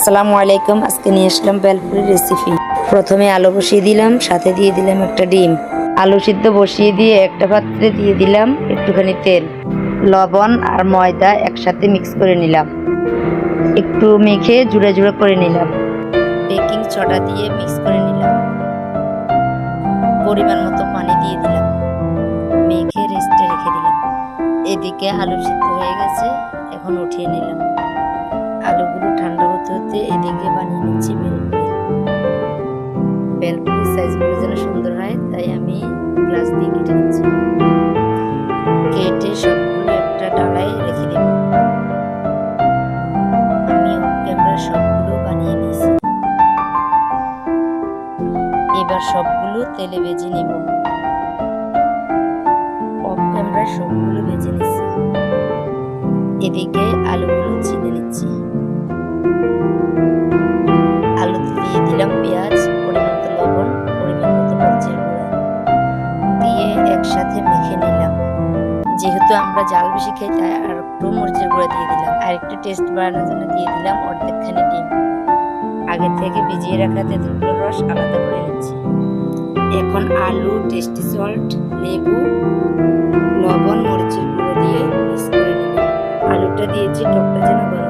আসসালামু আলাইকুম। আজকে নিয়ে আসলাম বেলপুরি রেসিপি। প্রথমে আলু বসিয়ে দিলাম, সাথে দিয়ে দিলাম একটা ডিম। আলু সিদ্ধ বসিয়ে দিয়ে একটা পাত্রে দিয়ে দিলাম একটুখানি তেল, লবণ আর ময়দা একসাথে মিক্স করে নিলাম। একটু মেখে জুড়ে জুড়ে করে নিলাম। বেকিং সোডা দিয়ে মিক্স করে নিলাম। পরিমাণ মতো পানি দিয়ে দিলাম। মেখে রেস্টে রেখে দিলাম। এদিকে আলু সিদ্ধ হয়ে গেছে, এখন উঠিয়ে নিলাম। আলুগুলো ঠান্ডা হতে হতে এদিকে বানিয়ে নিচ্ছি বেলপুরি। বেলপুরি সাইজগুলো যেন সুন্দর হয়, তাই আমি গ্লাস দিয়ে কেটে নিচ্ছি। কেটে সবগুলো একটা ডালায় রেখে দেব। আমি অফ ক্যামেরা সবগুলো বানিয়ে নিয়েছি। এবার সবগুলো তেলে ভেজে নেব। অফ ক্যামেরা সবগুলো ভেজে নিচ্ছি। এদিকে আলুগুলো ছিঁড়ে নিচ্ছি। আলুতে দিয়ে দিলাম পেঁয়াজ, পরিমাণ মতো লবণ, পরিমাণ মতো মরিচের গুঁড়া দিয়ে একসাথে মেখে নিলাম। যেহেতু আমরা ঝাল বেশি খাই, তাই আর একটু মরিচের গুঁড়া দিয়ে দিলাম। আর একটু টেস্ট বাড়ানোর জন্য দিয়ে দিলাম অর্ধেকখানি ডিম। আগে থেকে ভিজিয়ে রাখা তেঁতুলের রস আলাদা করে নিচ্ছি। এখন আলু, টেস্টি সল্ট, লেবু, লবণ, মরিচের গুঁড়ো দিয়ে মিক্স করে নিলাম। আলুটা দিয়েছি টকটা যেন ভালো হয়।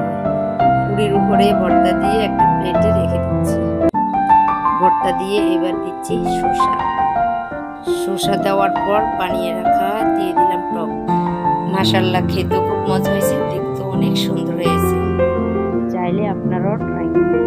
পুরির উপরে ভর্তা দিয়ে একটা প্লেটে রেখে দিচ্ছি। ভর্তা দিয়ে এবার দিচ্ছি শসা দেওয়ার পর বানিয়ে রাখা দিয়ে দিলাম টক। মাশাআল্লাহ, খেতেও খুব মজা হয়েছে, দেখতেও অনেক সুন্দর হয়েছে। চাইলে আপনারাও ট্রাই করুন।